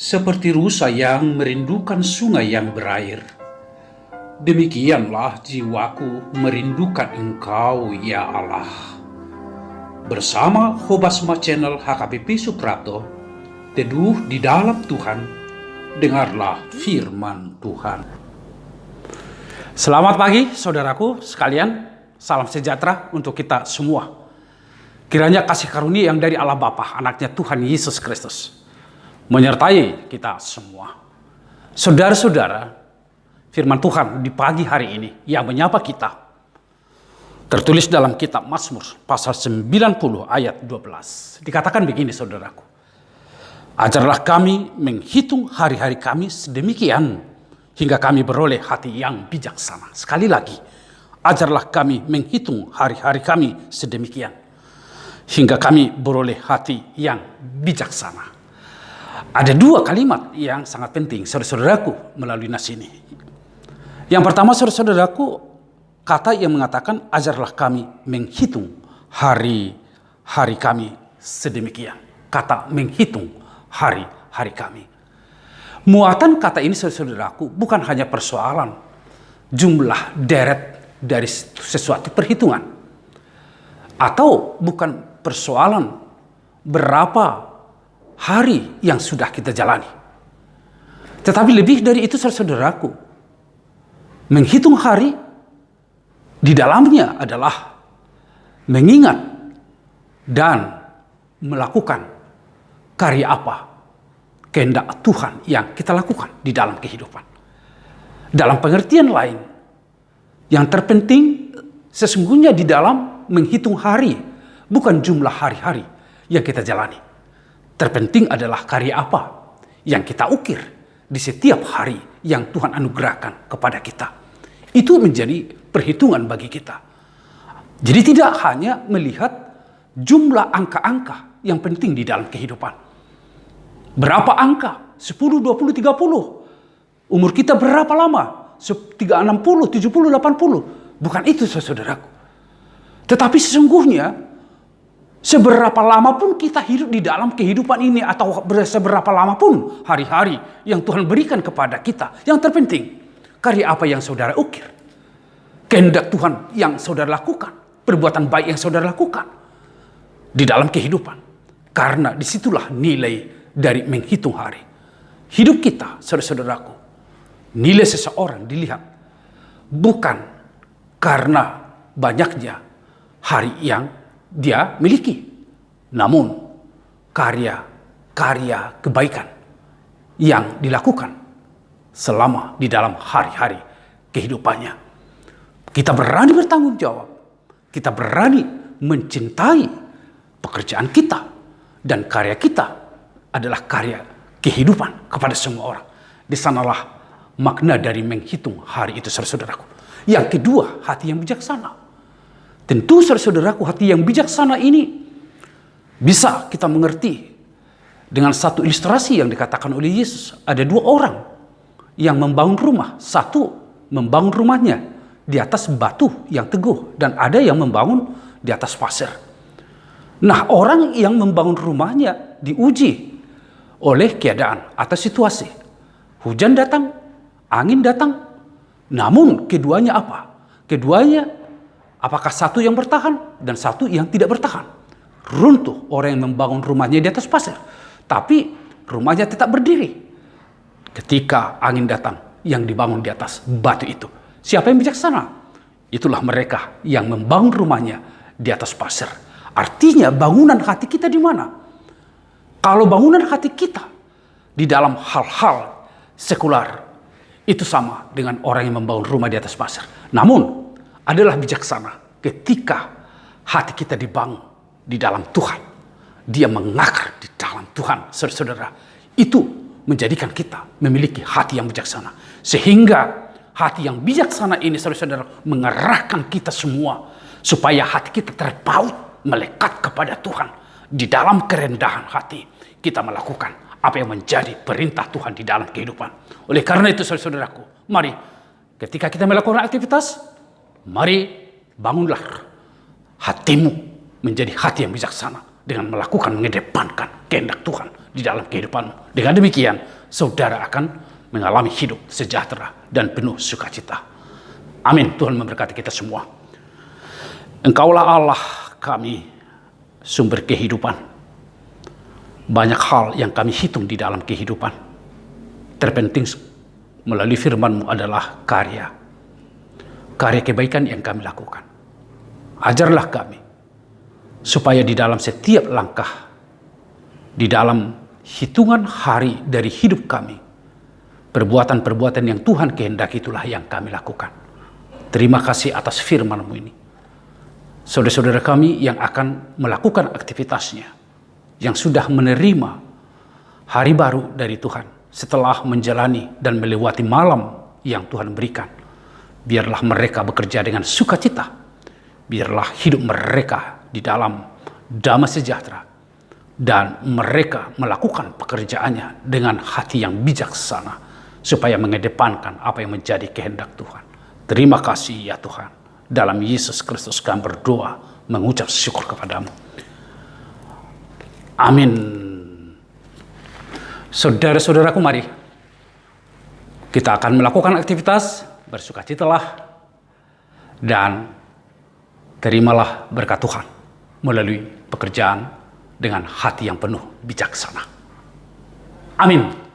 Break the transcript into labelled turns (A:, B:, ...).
A: seperti rusa yang merindukan sungai yang berair. Demikianlah jiwaku merindukan Engkau, ya Allah. Bersama Hobasma Channel HKBP Suprapto, teduh di dalam Tuhan, dengarlah firman Tuhan. Selamat pagi saudaraku sekalian, salam sejahtera untuk kita semua. Kiranya kasih karunia yang dari Allah Bapa, anaknya Tuhan Yesus Kristus, menyertai kita semua. Saudara-saudara, firman Tuhan di pagi hari ini yang menyapa kita tertulis dalam kitab Mazmur pasal 90 ayat 12. Dikatakan begini saudaraku. Ajarlah kami menghitung hari-hari kami sedemikian hingga kami beroleh hati yang bijaksana. Sekali lagi, ajarlah kami menghitung hari-hari kami sedemikian hingga kami beroleh hati yang bijaksana. Ada dua kalimat yang sangat penting saudara-saudaraku melalui nas ini. Yang pertama saudara-saudaraku, kata yang mengatakan ajarlah kami menghitung hari-hari kami sedemikian. Kata menghitung hari-hari kami. Muatan kata ini saudara-saudaraku bukan hanya persoalan jumlah deret dari sesuatu perhitungan. Atau bukan persoalan berapa hari yang sudah kita jalani. Tetapi lebih dari itu saudara-saudaraku, menghitung hari di dalamnya adalah mengingat dan melakukan karya apa kehendak Tuhan yang kita lakukan di dalam kehidupan. Dalam pengertian lain, yang terpenting sesungguhnya di dalam menghitung hari bukan jumlah hari-hari yang kita jalani. Terpenting adalah karya apa yang kita ukir di setiap hari yang Tuhan anugerahkan kepada kita. Itu menjadi perhitungan bagi kita. Jadi tidak hanya melihat jumlah angka-angka yang penting di dalam kehidupan. Berapa angka? 10, 20, 30. Umur kita berapa lama? 60, 70, 80. Bukan itu saudaraku. Tetapi sesungguhnya seberapa lama pun kita hidup di dalam kehidupan ini atau seberapa lama pun hari-hari yang Tuhan berikan kepada kita. Yang terpenting, karya apa yang saudara ukir. Kehendak Tuhan yang saudara lakukan. Perbuatan baik yang saudara lakukan di dalam kehidupan. Karena disitulah nilai dari menghitung hari. Hidup kita, saudara-saudaraku, nilai seseorang dilihat bukan karena banyaknya hari yang dia miliki, namun karya kebaikan yang dilakukan selama di dalam hari-hari kehidupannya. Kita berani bertanggung jawab, kita berani mencintai pekerjaan kita, dan karya kita adalah karya kehidupan kepada semua orang. Di sanalah makna dari menghitung hari itu saudara-saudaraku. Yang kedua, hati yang bijaksana. Tentu saudara-saudaraku, hati yang bijaksana ini bisa kita mengerti dengan satu ilustrasi yang dikatakan oleh Yesus. Ada dua orang yang membangun rumah. Satu membangun rumahnya di atas batu yang teguh, dan ada yang membangun di atas pasir. Nah, orang yang membangun rumahnya diuji oleh keadaan atau situasi. Hujan datang, angin datang, namun keduanya apa? Keduanya apakah satu yang bertahan dan satu yang tidak bertahan? Runtuh orang yang membangun rumahnya di atas pasir, tapi rumahnya tetap berdiri. Ketika angin datang, yang dibangun di atas batu itu, siapa yang bijaksana? Itulah mereka yang membangun rumahnya di atas pasir. Artinya bangunan hati kita di mana? Kalau bangunan hati kita di dalam hal-hal sekular, itu sama dengan orang yang membangun rumah di atas pasir. Namun adalah bijaksana ketika hati kita dibangun di dalam Tuhan. Dia mengakar di dalam Tuhan, saudara-saudara. Itu menjadikan kita memiliki hati yang bijaksana. Sehingga hati yang bijaksana ini, saudara-saudara, mengarahkan kita semua supaya hati kita terpaut melekat kepada Tuhan. Di dalam kerendahan hati kita melakukan apa yang menjadi perintah Tuhan di dalam kehidupan. Oleh karena itu saudara-saudaraku, mari ketika kita melakukan aktivitas, mari bangunlah hatimu menjadi hati yang bijaksana dengan melakukan mengedepankan kehendak Tuhan di dalam kehidupanmu. Dengan demikian, saudara akan mengalami hidup sejahtera dan penuh sukacita. Amin. Tuhan memberkati kita semua. Engkaulah Allah kami, sumber kehidupan. Banyak hal yang kami hitung di dalam kehidupan. Terpenting melalui firman-Mu adalah karya kebaikan yang kami lakukan. Ajarlah kami, supaya di dalam setiap langkah, di dalam hitungan hari dari hidup kami, perbuatan-perbuatan yang Tuhan kehendaki itulah yang kami lakukan. Terima kasih atas firman-Mu ini. Saudara-saudara kami yang akan melakukan aktivitasnya, yang sudah menerima hari baru dari Tuhan, setelah menjalani dan melewati malam yang Tuhan berikan, biarlah mereka bekerja dengan sukacita. Biarlah hidup mereka di dalam damai sejahtera. Dan mereka melakukan pekerjaannya dengan hati yang bijaksana, supaya mengedepankan apa yang menjadi kehendak Tuhan. Terima kasih ya Tuhan. Dalam Yesus Kristus kami berdoa, mengucap syukur kepadamu. Amin. Saudara-saudaraku, mari kita akan melakukan aktivitas. Bersukacitalah dan terimalah berkat Tuhan melalui pekerjaan dengan hati yang penuh bijaksana. Amin.